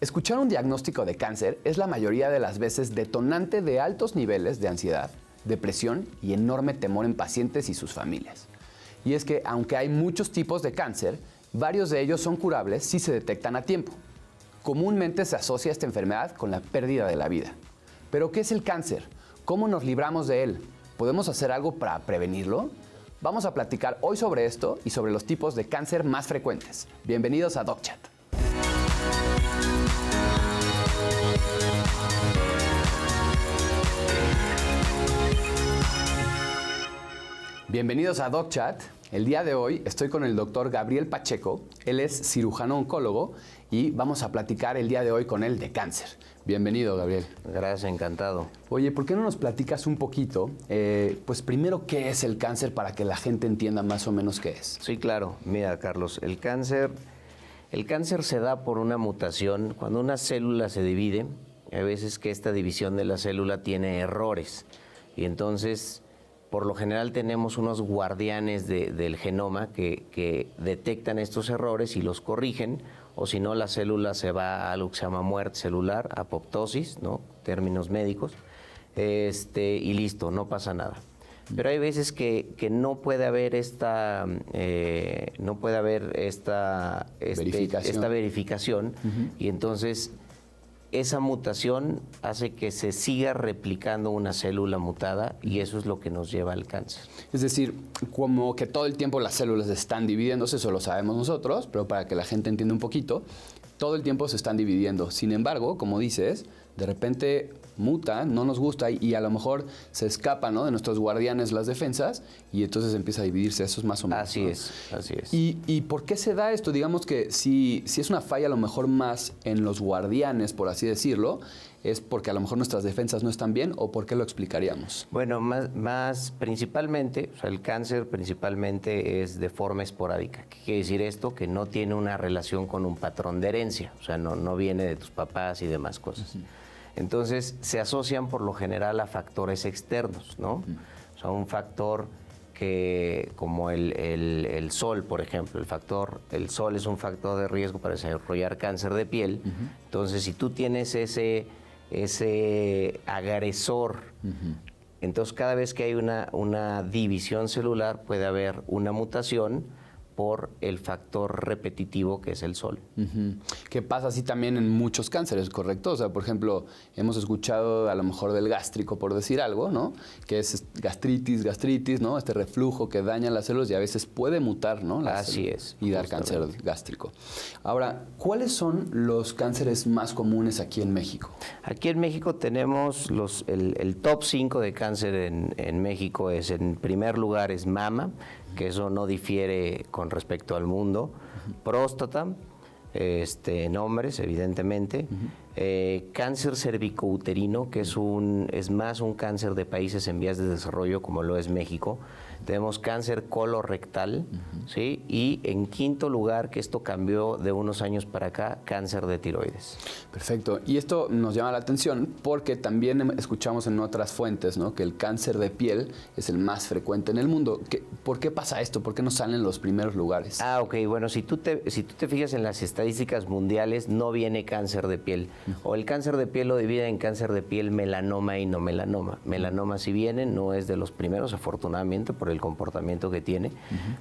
Escuchar un diagnóstico de cáncer es la mayoría de las veces detonante de altos niveles de ansiedad, depresión y enorme temor en pacientes y sus familias. Y es que, aunque hay muchos tipos de cáncer, varios de ellos son curables si se detectan a tiempo. Comúnmente se asocia esta enfermedad con la pérdida de la vida. ¿Pero qué es el cáncer? ¿Cómo nos libramos de él? ¿Podemos hacer algo para prevenirlo? Vamos a platicar hoy sobre esto y sobre los tipos de cáncer más frecuentes. Bienvenidos a DocChat. Bienvenidos a DocChat. El día de hoy estoy con el doctor Gabriel Pacheco. Él es cirujano oncólogo y vamos a platicar el día de hoy con él de cáncer. Bienvenido, Gabriel. Gracias, encantado. Oye, ¿por qué no nos platicas un poquito? Pues primero, ¿qué es el cáncer para que la gente entienda más o menos qué es? Sí, claro. Mira, Carlos, el cáncer se da por una mutación. Cuando una célula se divide, hay veces que esta división de la célula tiene errores. Y entonces, por lo general, tenemos unos guardianes del genoma que detectan estos errores y los corrigen, o si no, la célula se va a algo que se llama muerte celular, apoptosis, ¿no? Términos médicos, y listo, no pasa nada. Pero hay veces que no puede haber esta verificación y entonces esa mutación hace que se siga replicando una célula mutada y eso es lo que nos lleva al cáncer. Es decir, como que todo el tiempo las células están dividiéndose, eso lo sabemos nosotros, pero para que la gente entienda un poquito, todo el tiempo se están dividiendo. Sin embargo, como dices, de repente muta, no nos gusta y a lo mejor se escapa, ¿no?, de nuestros guardianes las defensas y entonces empieza a dividirse. Eso es más o menos. Así ¿no? Así es. ¿Y por qué se da esto? Digamos que si es una falla a lo mejor más en los guardianes, por así decirlo, ¿es porque a lo mejor nuestras defensas no están bien o por qué lo explicaríamos? Bueno, más principalmente, o sea, el cáncer principalmente es de forma esporádica. ¿Qué quiere decir esto? Que no tiene una relación con un patrón de herencia, o sea, no viene de tus papás y demás cosas. Entonces, se asocian por lo general a factores externos, ¿no? O sea, un factor que, como el sol, por ejemplo, el sol es un factor de riesgo para desarrollar cáncer de piel. Entonces, si tú tienes ese agresor, entonces cada vez que hay una división celular puede haber una mutación por el factor repetitivo que es el sol. Que pasa así también en muchos cánceres, ¿correcto? O sea, por ejemplo, hemos escuchado a lo mejor del gástrico, por decir algo, ¿no? Que es gastritis, ¿no? Este reflujo que daña las células y a veces puede mutar, ¿no? Así es. Y dar cáncer gástrico. Ahora, ¿cuáles son los cánceres más comunes aquí en México? Aquí en México tenemos el top 5 de cáncer en México. En primer lugar es mama, que eso no difiere con respecto al mundo, próstata, en hombres, evidentemente, cáncer cervicouterino, que es más un cáncer de países en vías de desarrollo, como lo es México. Tenemos cáncer colorectal, ¿sí? Y en quinto lugar, que esto cambió de unos años para acá, cáncer de tiroides. Perfecto. Y esto nos llama la atención porque también escuchamos en otras fuentes, ¿no?, que el cáncer de piel es el más frecuente en el mundo. ¿Por qué pasa esto? ¿Por qué no salen los primeros lugares? Ok. Bueno, si tú te fijas en las estadísticas mundiales, no viene cáncer de piel. O el cáncer de piel lo divide en cáncer de piel, melanoma y no melanoma. Melanoma, si viene, no es de los primeros, afortunadamente, por el comportamiento que tiene.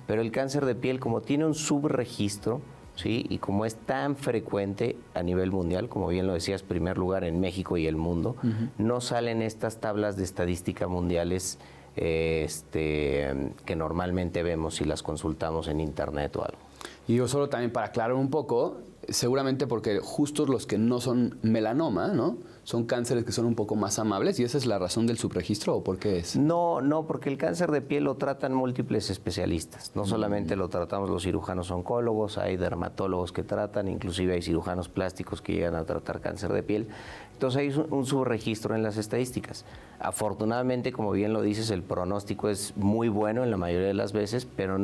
Pero el cáncer de piel, como tiene un subregistro, ¿sí?, y como es tan frecuente a nivel mundial, como bien lo decías, primer lugar en México y el mundo, no salen estas tablas de estadística mundiales que normalmente vemos si las consultamos en internet o algo. Y yo solo también para aclarar un poco, seguramente porque justo los que no son melanoma, ¿no?, son cánceres que son un poco más amables, ¿y esa es la razón del subregistro o por qué es? No, porque el cáncer de piel lo tratan múltiples especialistas. No solamente lo tratamos los cirujanos oncólogos, hay dermatólogos que tratan, inclusive hay cirujanos plásticos que llegan a tratar cáncer de piel. Entonces hay un subregistro en las estadísticas. Afortunadamente, como bien lo dices, el pronóstico es muy bueno en la mayoría de las veces, pero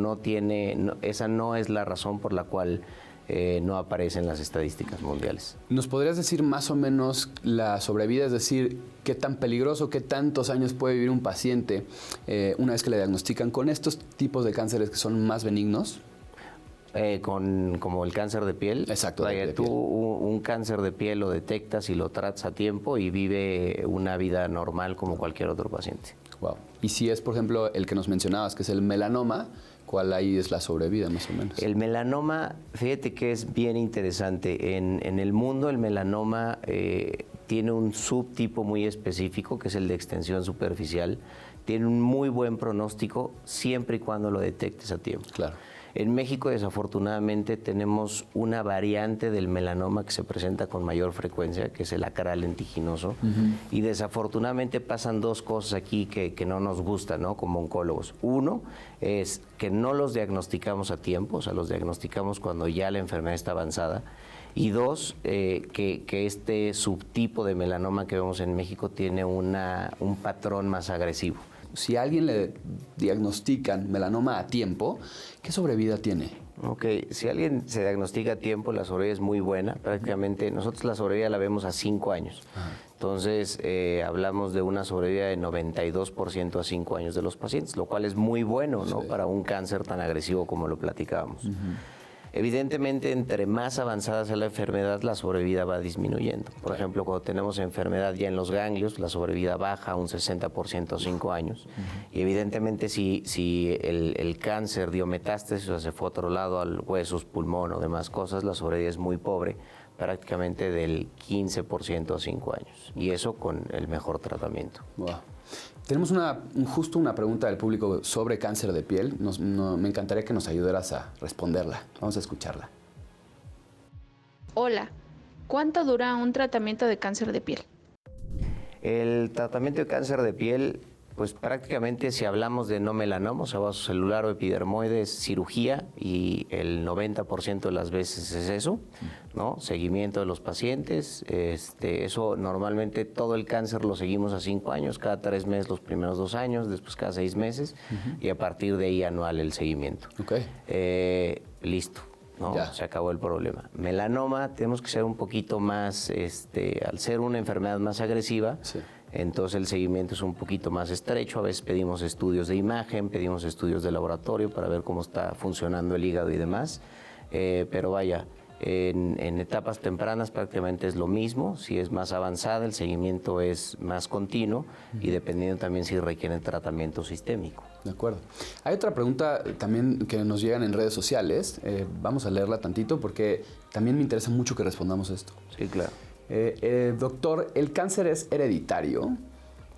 esa no es la razón por la cual no aparece en las estadísticas mundiales. ¿Nos podrías decir más o menos la sobrevida? Es decir, ¿qué tan peligroso, qué tantos años puede vivir un paciente una vez que le diagnostican con estos tipos de cánceres que son más benignos? Como el cáncer de piel. Exacto. Vaya, tú un cáncer de piel lo detectas y lo tratas a tiempo y vive una vida normal como cualquier otro paciente. Wow. Y si es, por ejemplo, el que nos mencionabas, que es el melanoma, ¿cuál ahí es la sobrevida más o menos? El melanoma, fíjate que es bien interesante. En el mundo el melanoma tiene un subtipo muy específico, que es el de extensión superficial. Tiene un muy buen pronóstico siempre y cuando lo detectes a tiempo. Claro. En México, desafortunadamente, tenemos una variante del melanoma que se presenta con mayor frecuencia, que es el acral lentiginoso. Y desafortunadamente pasan dos cosas aquí que no nos gustan, ¿no? Como oncólogos. Uno es que no los diagnosticamos a tiempo, o sea, los diagnosticamos cuando ya la enfermedad está avanzada. Y dos, que este subtipo de melanoma que vemos en México tiene un patrón más agresivo. Si a alguien le diagnostican melanoma a tiempo, ¿qué sobrevida tiene? Ok, si alguien se diagnostica a tiempo, la sobrevida es muy buena. Prácticamente nosotros la sobrevida la vemos a 5 años. Ajá. Entonces, hablamos de una sobrevida de 92% a 5 años de los pacientes, lo cual es muy bueno, ¿no? Sí. Para un cáncer tan agresivo como lo platicábamos. Evidentemente, entre más avanzada sea la enfermedad, la sobrevida va disminuyendo. Por ejemplo, cuando tenemos enfermedad ya en los ganglios, la sobrevida baja a un 60% a 5 años. Y evidentemente, si el cáncer dio metástasis, o sea, se fue a otro lado, al huesos, pulmón o demás cosas, la sobrevida es muy pobre, prácticamente del 15% a 5 años. Y eso con el mejor tratamiento. Wow. Tenemos justo una pregunta del público sobre cáncer de piel. Me encantaría que nos ayudaras a responderla. Vamos a escucharla. Hola, ¿cuánto dura un tratamiento de cáncer de piel? El tratamiento de cáncer de piel, pues prácticamente si hablamos de no melanoma, o sea, vasocelular o epidermoide, es cirugía y el 90% de las veces es eso, ¿no? Seguimiento de los pacientes, eso normalmente todo el cáncer lo seguimos a 5 años, cada 3 meses los primeros 2 años, después cada 6 meses y a partir de ahí anual el seguimiento. Okay. Listo. ¿No? Ya. Se acabó el problema. Melanoma, tenemos que ser un poquito más, al ser una enfermedad más agresiva, sí. Entonces el seguimiento es un poquito más estrecho. A veces pedimos estudios de imagen, pedimos estudios de laboratorio para ver cómo está funcionando el hígado y demás. Pero vaya, en etapas tempranas prácticamente es lo mismo. Si es más avanzada, el seguimiento es más continuo y dependiendo también si requieren tratamiento sistémico. De acuerdo. Hay otra pregunta también que nos llegan en redes sociales. Vamos a leerla tantito porque también me interesa mucho que respondamos esto. Sí, claro. Doctor, ¿el cáncer es hereditario?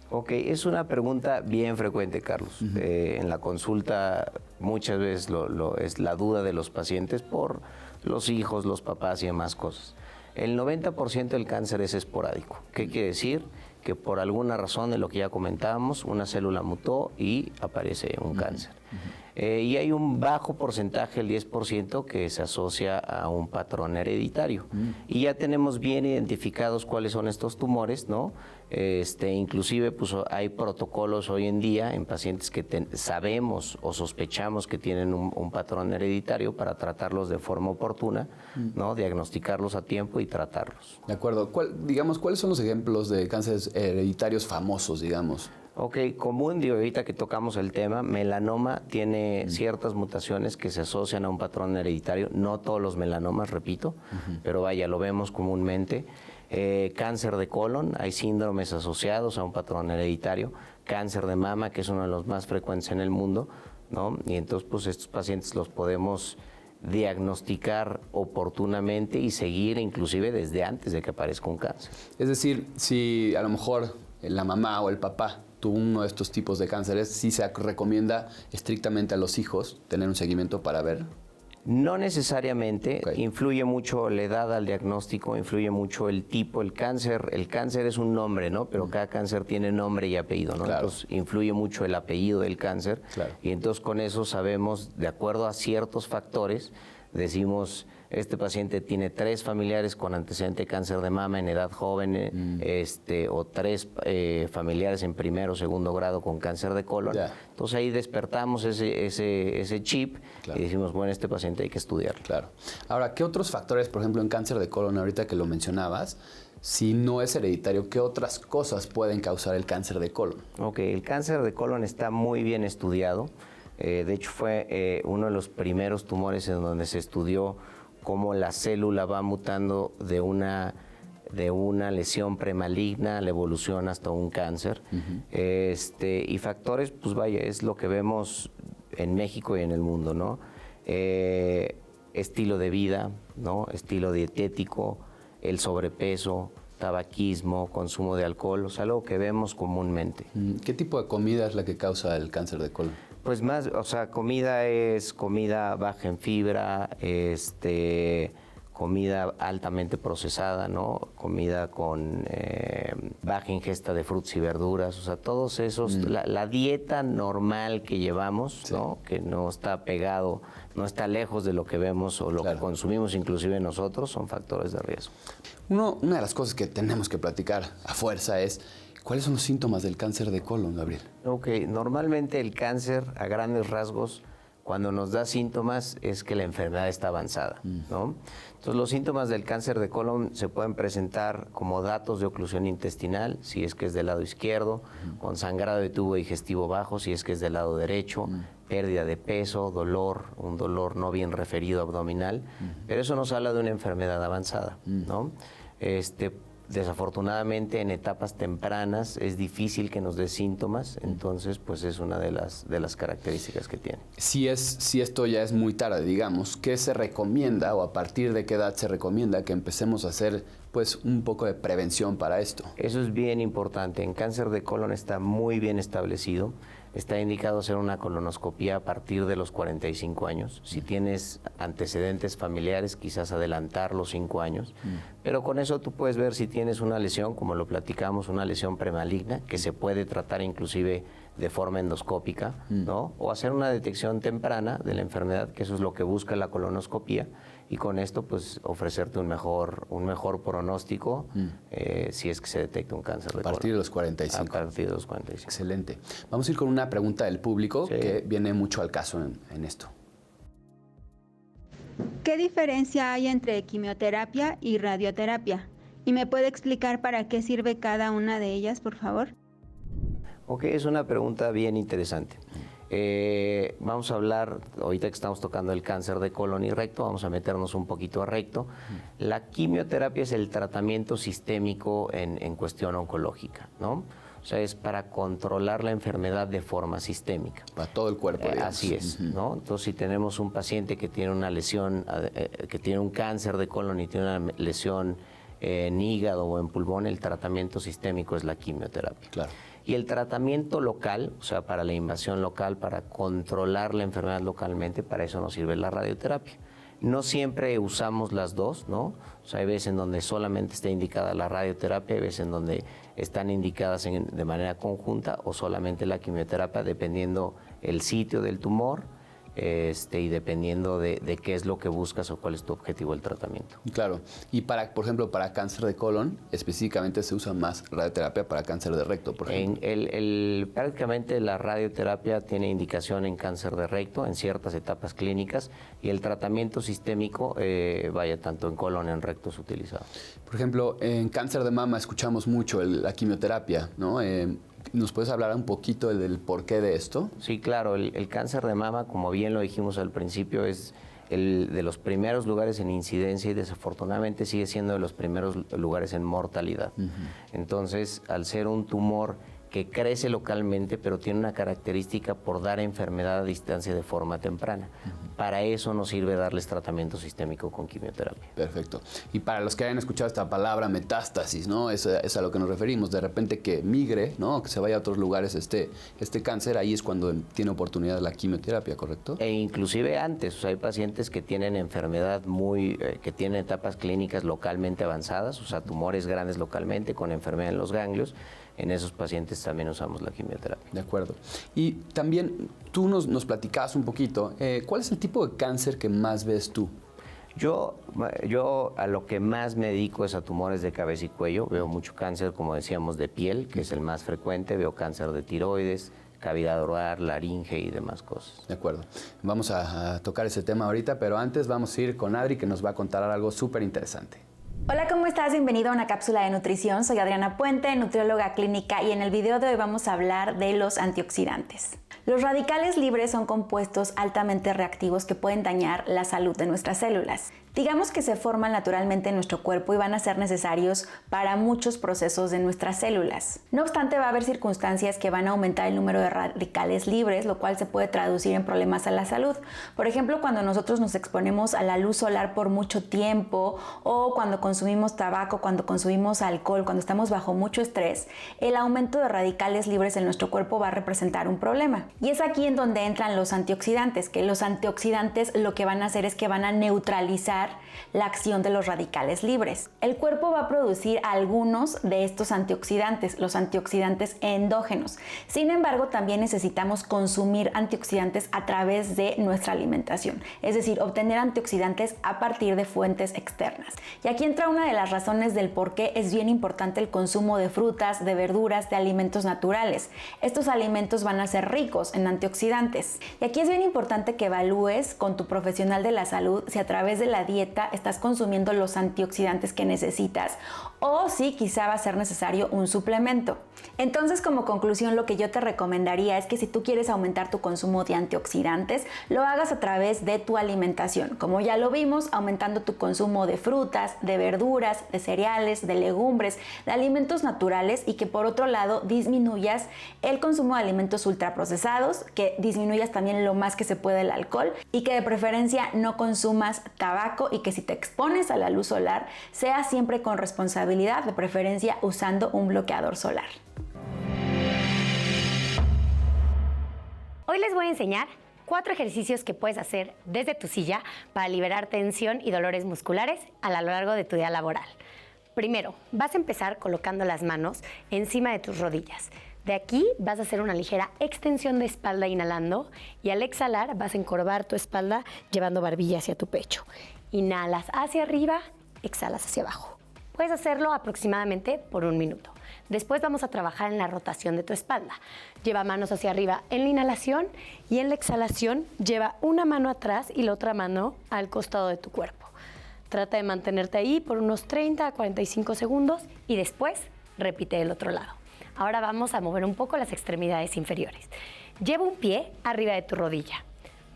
Ok, es una pregunta bien frecuente, Carlos. En la consulta muchas veces es la duda de los pacientes por los hijos, los papás y demás cosas. El 90% del cáncer es esporádico. ¿Qué quiere decir? Que por alguna razón, de lo que ya comentábamos, una célula mutó y aparece un cáncer. Y hay un bajo porcentaje, el 10%, que se asocia a un patrón hereditario. Y ya tenemos bien identificados cuáles son estos tumores, ¿no? Inclusive pues, hay protocolos hoy en día en pacientes que sabemos o sospechamos que tienen un patrón hereditario para tratarlos de forma oportuna, ¿no? Diagnosticarlos a tiempo y tratarlos. De acuerdo. ¿Cuáles son los ejemplos de cánceres hereditarios famosos, digamos? Ok, común, digo, ahorita que tocamos el tema, melanoma tiene ciertas mutaciones que se asocian a un patrón hereditario, no todos los melanomas, repito, pero vaya, lo vemos comúnmente. Cáncer de colon, hay síndromes asociados a un patrón hereditario. Cáncer de mama, que es uno de los más frecuentes en el mundo, ¿no? Y entonces, pues estos pacientes los podemos diagnosticar oportunamente y seguir inclusive desde antes de que aparezca un cáncer. Es decir, si a lo mejor la mamá o el papá tuvo uno de estos tipos de cánceres, sí se recomienda estrictamente a los hijos tener un seguimiento para ver. No necesariamente, influye mucho la edad al diagnóstico, influye mucho el tipo, el cáncer es un nombre, ¿no? Pero cada cáncer tiene nombre y apellido, ¿no? Claro. Entonces influye mucho el apellido del cáncer, claro. Y entonces con eso sabemos, de acuerdo a ciertos factores, decimos, este paciente tiene 3 familiares con antecedente de cáncer de mama en edad joven, o 3 familiares en primero o segundo grado con cáncer de colon. Ya. Entonces ahí despertamos ese chip, claro. Y decimos, bueno, este paciente hay que estudiarlo. Claro. Ahora, ¿qué otros factores, por ejemplo, en cáncer de colon, ahorita que lo mencionabas, si no es hereditario, qué otras cosas pueden causar el cáncer de colon? Ok, el cáncer de colon está muy bien estudiado. De hecho, fue uno de los primeros tumores en donde se estudió cómo la célula va mutando de una lesión premaligna a la evolución hasta un cáncer. Y factores, pues vaya, es lo que vemos en México y en el mundo, ¿no? Estilo de vida, ¿no? Estilo dietético, el sobrepeso, tabaquismo, consumo de alcohol, o sea, algo que vemos comúnmente. ¿Qué tipo de comida es la que causa el cáncer de colon? Pues más, o sea, comida es comida baja en fibra, comida altamente procesada, ¿no? Comida con baja ingesta de frutas y verduras, o sea, todos esos, la dieta normal que llevamos, sí, ¿no? Que no está pegado, no está lejos de lo que vemos o lo que consumimos inclusive nosotros, son factores de riesgo. Una de las cosas que tenemos que platicar a fuerza es, ¿cuáles son los síntomas del cáncer de colon, Gabriel? Ok, normalmente el cáncer, a grandes rasgos, cuando nos da síntomas es que la enfermedad está avanzada, ¿no? Entonces, los síntomas del cáncer de colon se pueden presentar como datos de oclusión intestinal, si es que es del lado izquierdo, con sangrado de tubo digestivo bajo, si es que es del lado derecho, pérdida de peso, dolor, un dolor no bien referido abdominal, pero eso nos habla de una enfermedad avanzada, ¿no? Desafortunadamente en etapas tempranas es difícil que nos dé síntomas, entonces pues es una de las características que tiene. Si esto ya es muy tarde, digamos, ¿qué se recomienda o a partir de qué edad se recomienda que empecemos a hacer pues un poco de prevención para esto? Eso es bien importante. En cáncer de colon está muy bien establecido. Está indicado hacer una colonoscopia a partir de los 45 años. Si tienes antecedentes familiares, quizás adelantar los 5 años. Pero con eso tú puedes ver si tienes una lesión, como lo platicamos, una lesión premaligna, que se puede tratar inclusive de forma endoscópica, ¿no? O hacer una detección temprana de la enfermedad, que eso es lo que busca la colonoscopia, y con esto pues ofrecerte un mejor pronóstico si es que se detecta un cáncer de colon. A partir de los 45. A partir de los 45. Excelente. Vamos a ir con una pregunta del público que viene mucho al caso en esto. ¿Qué diferencia hay entre quimioterapia y radioterapia? ¿Y me puede explicar para qué sirve cada una de ellas, por favor? Ok, es una pregunta bien interesante. Vamos a hablar, ahorita que estamos tocando el cáncer de colon y recto, vamos a meternos un poquito a recto. La quimioterapia es el tratamiento sistémico en cuestión oncológica, ¿no? O sea, es para controlar la enfermedad de forma sistémica. Para todo el cuerpo, digamos. Así es, ¿no? Entonces, si tenemos un paciente que tiene una lesión, que tiene un cáncer de colon y tiene una lesión en hígado o en pulmón, el tratamiento sistémico es la quimioterapia. Claro. Y el tratamiento local, o sea, para la invasión local, para controlar la enfermedad localmente, para eso nos sirve la radioterapia. No siempre usamos las dos, ¿no? O sea, hay veces en donde solamente está indicada la radioterapia, hay veces en donde están indicadas de manera conjunta o solamente la quimioterapia, dependiendo el sitio del tumor y dependiendo de qué es lo que buscas o cuál es tu objetivo del tratamiento. Claro. Y por ejemplo, para cáncer de colon, específicamente se usa más radioterapia para cáncer de recto, por ejemplo. Prácticamente la radioterapia tiene indicación en cáncer de recto, en ciertas etapas clínicas, y el tratamiento sistémico, tanto en colon, en recto es utilizado. Por ejemplo, en cáncer de mama escuchamos mucho la quimioterapia, ¿no? ¿Nos puedes hablar un poquito del porqué de esto? Sí, claro. El cáncer de mama, como bien lo dijimos al principio, es el de los primeros lugares en incidencia y desafortunadamente sigue siendo de los primeros lugares en mortalidad. Entonces, al ser un tumor que crece localmente, pero tiene una característica por dar enfermedad a distancia de forma temprana. Para eso nos sirve darles tratamiento sistémico con quimioterapia. Perfecto. Y para los que hayan escuchado esta palabra metástasis, ¿no? Es a lo que nos referimos. De repente que migre, ¿no? Que se vaya a otros lugares este cáncer, ahí es cuando tiene oportunidad la quimioterapia, ¿correcto? E inclusive antes, o sea, hay pacientes que tienen enfermedad que tienen etapas clínicas localmente avanzadas, o sea, tumores grandes localmente con enfermedad en los ganglios. En esos pacientes también usamos la quimioterapia. De acuerdo. Y también tú nos platicabas un poquito, ¿cuál es el tipo de cáncer que más ves tú? Yo a lo que más me dedico es a tumores de cabeza y cuello. Veo mucho cáncer, como decíamos, de piel, que es el más frecuente. Veo cáncer de tiroides, cavidad oral, laringe y demás cosas. De acuerdo. Vamos a tocar ese tema ahorita, pero antes vamos a ir con Adri, que nos va a contar algo súper interesante. Hola, ¿cómo estás? Bienvenido a una cápsula de nutrición. Soy Adriana Puente, nutrióloga clínica, y en el video de hoy vamos a hablar de los antioxidantes. Los radicales libres son compuestos altamente reactivos que pueden dañar la salud de nuestras células. Digamos que se forman naturalmente en nuestro cuerpo y van a ser necesarios para muchos procesos de nuestras células. No obstante, va a haber circunstancias que van a aumentar el número de radicales libres, lo cual se puede traducir en problemas a la salud. Por ejemplo, cuando nosotros nos exponemos a la luz solar por mucho tiempo, o cuando consumimos tabaco, cuando consumimos alcohol, cuando estamos bajo mucho estrés, el aumento de radicales libres en nuestro cuerpo va a representar un problema. Y es aquí en donde entran los antioxidantes, que los antioxidantes lo que van a hacer es que van a neutralizar la acción de los radicales libres. El cuerpo va a producir algunos de estos antioxidantes, los antioxidantes endógenos. Sin embargo, también necesitamos consumir antioxidantes a través de nuestra alimentación, es decir, obtener antioxidantes a partir de fuentes externas. Y aquí entra una de las razones del por qué es bien importante el consumo de frutas, de verduras, de alimentos naturales. Estos alimentos van a ser ricos en antioxidantes. Y aquí es bien importante que evalúes con tu profesional de la salud si a través de la dieta estás consumiendo los antioxidantes que necesitas o si quizá va a ser necesario un suplemento. Entonces, como conclusión, lo que yo te recomendaría es que si tú quieres aumentar tu consumo de antioxidantes, lo hagas a través de tu alimentación. Como ya lo vimos, aumentando tu consumo de frutas, de verduras, de cereales, de legumbres, de alimentos naturales, y que por otro lado disminuyas el consumo de alimentos ultraprocesados, que disminuyas también lo más que se puede el alcohol y que de preferencia no consumas tabaco, y que si te expones a la luz solar sea siempre con responsabilidad, de preferencia usando un bloqueador solar. Hoy les voy a enseñar 4 ejercicios que puedes hacer desde tu silla para liberar tensión y dolores musculares a lo largo de tu día laboral. Primero, vas a empezar colocando las manos encima de tus rodillas. De aquí vas a hacer una ligera extensión de espalda inhalando, y al exhalar vas a encorvar tu espalda llevando barbilla hacia tu pecho. Inhalas hacia arriba, exhalas hacia abajo. Puedes hacerlo aproximadamente por 1 minuto. Después vamos a trabajar en la rotación de tu espalda. Lleva manos hacia arriba en la inhalación, y en la exhalación lleva una mano atrás y la otra mano al costado de tu cuerpo. Trata de mantenerte ahí por unos 30 a 45 segundos y después repite el otro lado. Ahora vamos a mover un poco las extremidades inferiores. Lleva un pie arriba de tu rodilla.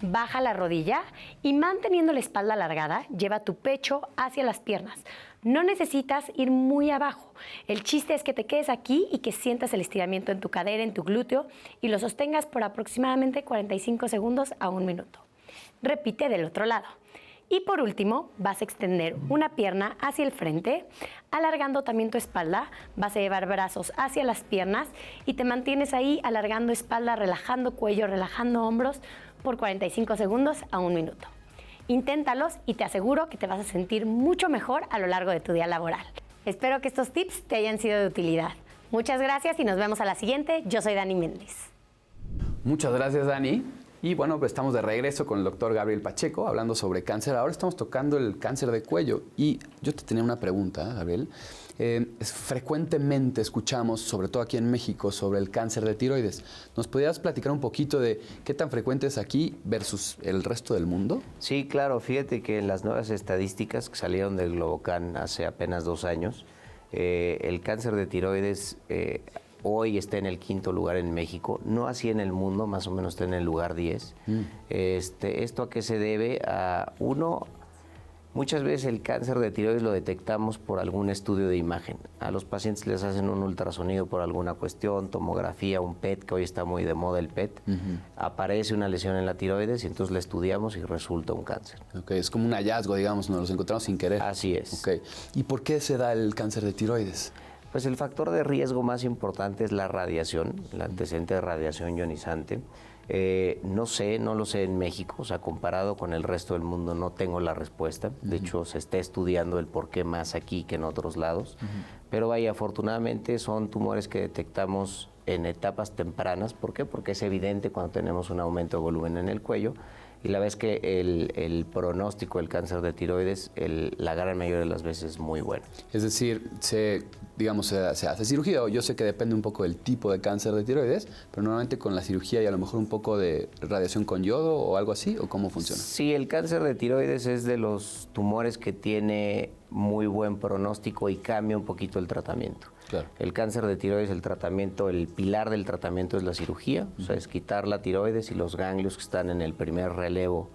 Baja la rodilla y, manteniendo la espalda alargada, lleva tu pecho hacia las piernas. No necesitas ir muy abajo. El chiste es que te quedes aquí y que sientas el estiramiento en tu cadera, en tu glúteo, y lo sostengas por aproximadamente 45 segundos a 1 minuto. Repite del otro lado. Y por último, vas a extender una pierna hacia el frente, alargando también tu espalda. Vas a llevar brazos hacia las piernas y te mantienes ahí alargando espalda, relajando cuello, relajando hombros por 45 segundos a 1 minuto. Inténtalos y te aseguro que te vas a sentir mucho mejor a lo largo de tu día laboral. Espero que estos tips te hayan sido de utilidad. Muchas gracias y nos vemos a la siguiente. Yo soy Dani Méndez. Muchas gracias, Dani. Y bueno, pues estamos de regreso con el doctor Gabriel Pacheco hablando sobre cáncer. Ahora estamos tocando el cáncer de cuello. Y yo te tenía una pregunta, Gabriel. Frecuentemente escuchamos, sobre todo aquí en México, sobre el cáncer de tiroides. ¿Nos podrías platicar un poquito de qué tan frecuente es aquí versus el resto del mundo? Sí, claro. Fíjate que en las nuevas estadísticas que salieron del Globocan hace apenas 2 años, el cáncer de tiroides hoy está en el 5º lugar en México, no así en el mundo, más o menos está en el lugar 10. ¿Esto a qué se debe? Muchas veces el cáncer de tiroides lo detectamos por algún estudio de imagen. A los pacientes les hacen un ultrasonido por alguna cuestión, tomografía, un PET, que hoy está muy de moda el PET. Aparece una lesión en la tiroides y entonces la estudiamos y resulta un cáncer. Okay, es como un hallazgo, digamos, nos los encontramos sin querer. Así es. Okay. ¿Y por qué se da el cáncer de tiroides? Pues el factor de riesgo más importante es la radiación, el antecedente de radiación ionizante. No lo sé en México, o sea, comparado con el resto del mundo no tengo la respuesta. De hecho, se está estudiando el por qué más aquí que en otros lados. Pero vaya, afortunadamente son tumores que detectamos en etapas tempranas. ¿Por qué? Porque es evidente cuando tenemos un aumento de volumen en el cuello. Y la vez que el pronóstico del cáncer de tiroides, la gran mayoría de las veces es muy bueno. Es decir, se hace cirugía. Yo sé que depende un poco del tipo de cáncer de tiroides, pero normalmente con la cirugía y a lo mejor un poco de radiación con yodo o algo así, ¿o cómo funciona? Sí, el cáncer de tiroides es de los tumores que tiene muy buen pronóstico y cambia un poquito el tratamiento. Claro. El cáncer de tiroides, el tratamiento, el pilar del tratamiento es la cirugía, o sea, es quitar la tiroides y los ganglios que están en el primer relevo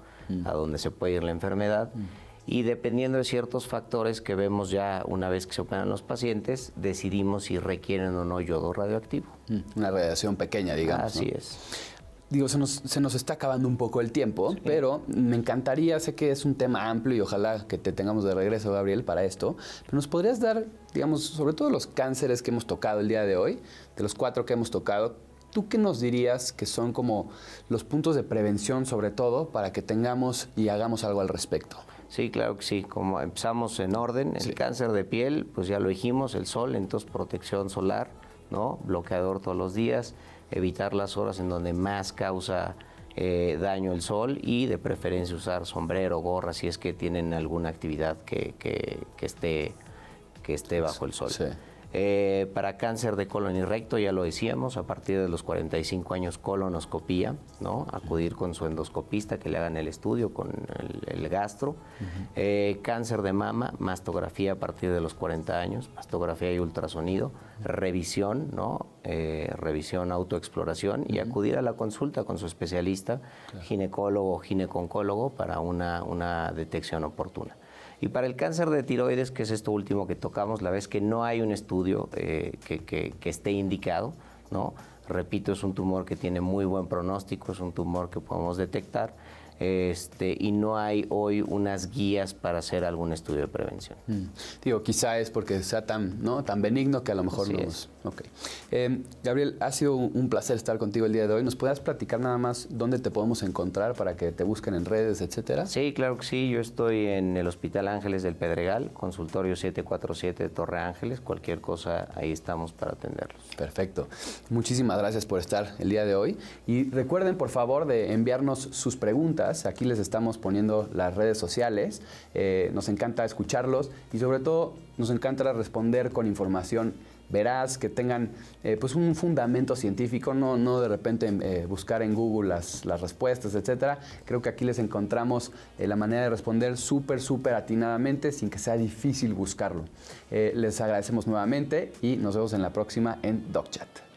a donde se puede ir la enfermedad. Y dependiendo de ciertos factores que vemos ya una vez que se operan los pacientes, decidimos si requieren o no yodo radioactivo. Una radiación pequeña, digamos. Así ¿no? es. Digo, se nos está acabando un poco el tiempo, pero me encantaría, sé que es un tema amplio y ojalá que te tengamos de regreso, Gabriel, para esto, pero nos podrías dar, digamos, sobre todo los cánceres que hemos tocado el día de hoy, de los 4 que hemos tocado, ¿tú qué nos dirías que son como los puntos de prevención, sobre todo, para que tengamos y hagamos algo al respecto? Sí, claro que sí. Como empezamos en orden, el cáncer de piel, pues ya lo dijimos, el sol, entonces protección solar, ¿no? Bloqueador todos los días, evitar las horas en donde más causa daño el sol y de preferencia usar sombrero, gorra, si es que tienen alguna actividad que esté bajo el sol. Sí. Para cáncer de colon y recto, ya lo decíamos, a partir de los 45 años colonoscopía, ¿no? Acudir con su endoscopista que le hagan el estudio con el gastro. Cáncer de mama, mastografía a partir de los 40 años, mastografía y ultrasonido, revisión, ¿no? Revisión, autoexploración y acudir a la consulta con su especialista, ginecólogo o gineconcólogo para una detección oportuna. Y para el cáncer de tiroides, que es esto último que tocamos, la vez que no hay un estudio que esté indicado, ¿no? Repito, es un tumor que tiene muy buen pronóstico, es un tumor que podemos detectar, y no hay hoy unas guías para hacer algún estudio de prevención. Digo, quizá es porque sea tan benigno que a lo mejor Así no es. Okay. Gabriel, ha sido un placer estar contigo el día de hoy. ¿Nos puedes platicar nada más dónde te podemos encontrar para que te busquen en redes, etcétera? Sí, claro que sí. Yo estoy en el Hospital Ángeles del Pedregal, consultorio 747 de Torre Ángeles. Cualquier cosa, ahí estamos para atenderlos. Perfecto. Muchísimas gracias por estar el día de hoy. Y recuerden, por favor, de enviarnos sus preguntas. Aquí les estamos poniendo las redes sociales. Nos encanta escucharlos y sobre todo nos encanta responder con información veraz, que tengan pues un fundamento científico, no de repente buscar en Google las respuestas, etcétera. Creo que aquí les encontramos la manera de responder súper atinadamente sin que sea difícil buscarlo. Les agradecemos nuevamente y nos vemos en la próxima en DocChat.